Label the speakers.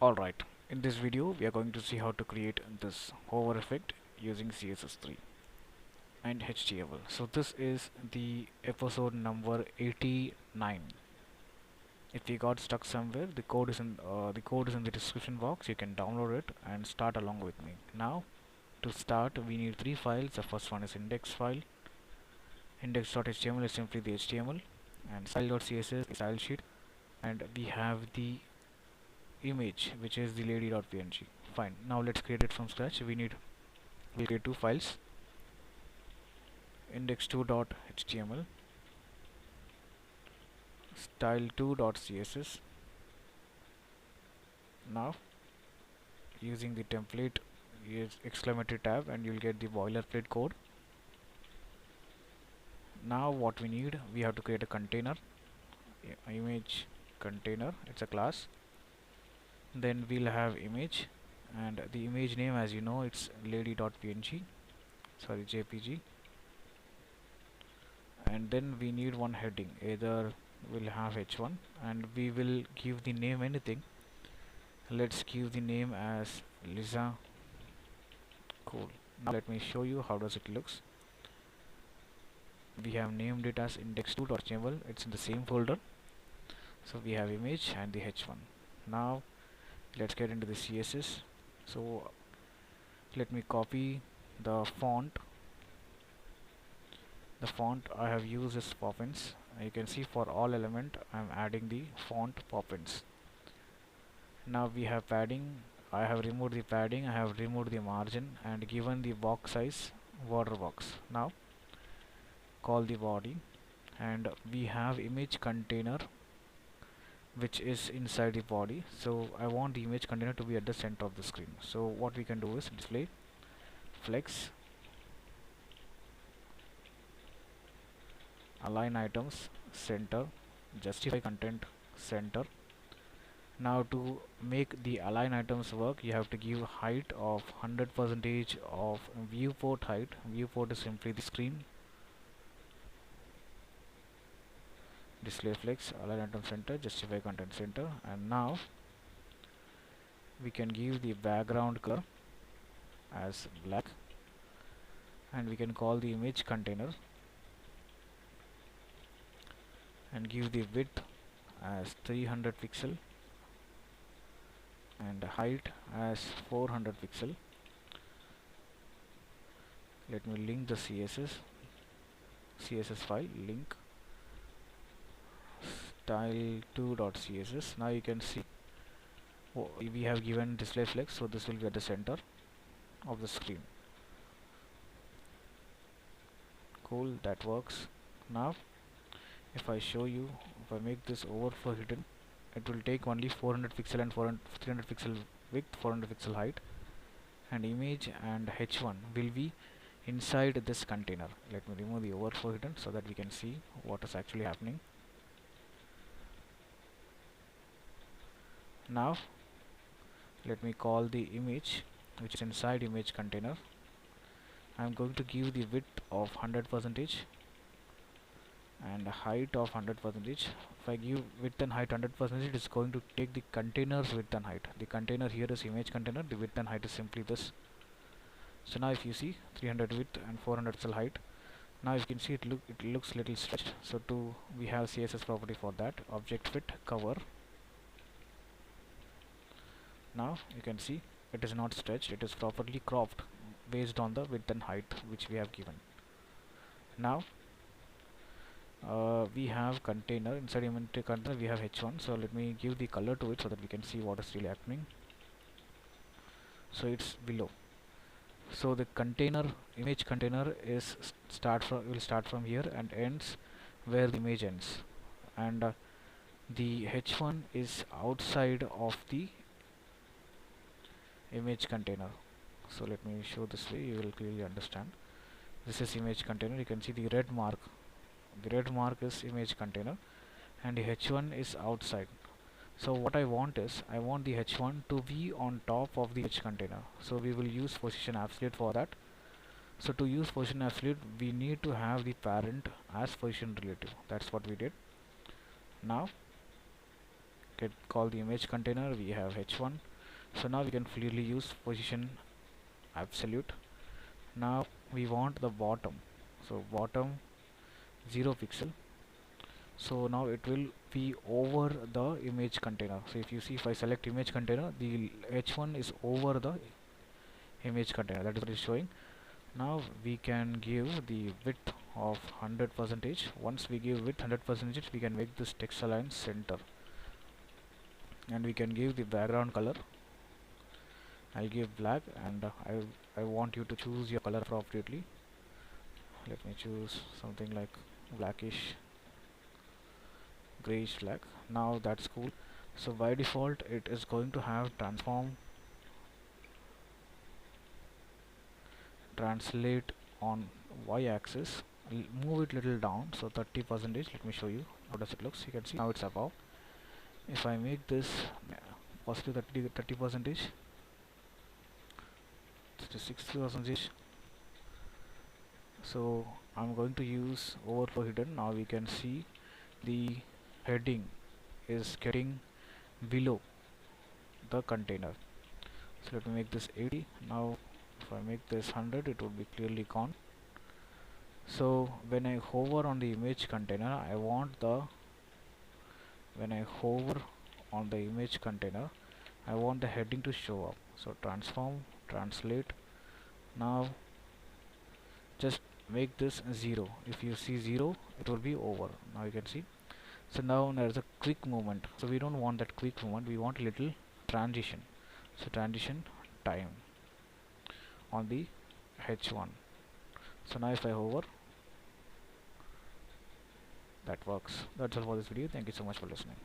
Speaker 1: Alright, in this video we are going to see how to create this hover effect using Css3 and HTML. So this is the episode number 89. If you got stuck somewhere, the code is in the description box. You can download it and start along with me. Now to start we need three files. The first one is index file. Index.html is simply the HTML, and style.css is style sheet, and we have the image which is the lady.png. Fine, now let's create it from scratch. We'll create two files, index2.html, style2.css. Now using the template, use exclamatory tab and you'll get the boilerplate code. Now what we have to create a container, image container, it's a class. Then we'll have image, and the image name, as you know, it's lady.png, sorry, jpg. And then we need one heading, either we'll have h1 and we will give the name anything. Let's give the name as Lisa. Cool. Now let me show you how does it looks. We have named it as index2.html. It's in the same folder. So we have image and the h1. Now let's get into the CSS. So let me copy the font. The font I have used is Poppins. You can see for all element I am adding the font Poppins. Now we have padding. I have removed the padding, I have removed the margin and given the box size border box. Now call the body, and we have image container which is inside the body. So I want the image container to be at the center of the screen. So what we can do is display flex align items center, justify content center. Now to make the align items work, you have to give height of 100% of viewport height. Viewport is simply the screen. Display flex align item center, justify content center, and now we can give the background color as black, and we can call the image container and give the width as 300 pixel and height as 400 pixel. Let me link the CSS file, link style2.css. Now you can see we have given display flex, so this will be at the center of the screen. Cool, that works. Now if I show you, if I make this overflow hidden, it will take only 400 pixel and 300 pixel width, 400 pixel height, and image and h1 will be inside this container. Let me remove the overflow hidden so that we can see what is actually happening. Now let me call the image which is inside image container. I am going to give the width of 100% and height of 100%. If I give width and height 100%, it is going to take the container's width and height. The container here is image container, the width and height is simply this. So now if you see 300 width and 400 pixel height, now you can see it looks little stretched. So we have CSS property for that, object fit cover. Now you can see it is not stretched, it is properly cropped based on the width and height which we have given. Now we have container, inside image container we have h1, so let me give the color to it so that we can see what is really happening. So it's below. So the container, image container is will start from here and ends where the image ends, and the h1 is outside of the image container. So let me show this way, you will clearly understand. This is image container, you can see the red mark. The red mark is image container and the h1 is outside. So what I want is, I want the h1 to be on top of the image container. So we will use position absolute for that. So to use position absolute, we need to have the parent as position relative. That's what we did. Now call the image container, we have h1, So now we can clearly use position absolute. Now we want the bottom, so bottom 0 pixel. So now it will be over the image container. So if you see, if I select image container, the h1 is over the image container, that is what is showing. Now we can give the width of 100%. Once we give width 100%, we can make this text align center, and we can give the background color. I'll give black, and I want you to choose your color appropriately. Let me choose something like blackish, grayish black. Now that's cool. So by default it is going to have transform translate on y-axis. Move it little down, so 30%. Let me show you how does it looks. You can see now it's above. If I make this positive 30%, 60%, so I'm going to use overflow hidden. Now we can see the heading is getting below the container. So let me make this 80. Now if I make this 100, it would be clearly gone. So when I hover on the image container, when I hover on the image container, I want the heading to show up. So transform translate. Now just make this 0. If you see 0, it will be over. Now you can see. So now there is a quick movement. So we don't want that quick movement. We want a little transition. So transition time on the h1. So now if I hover, that works. That's all for this video. Thank you so much for listening.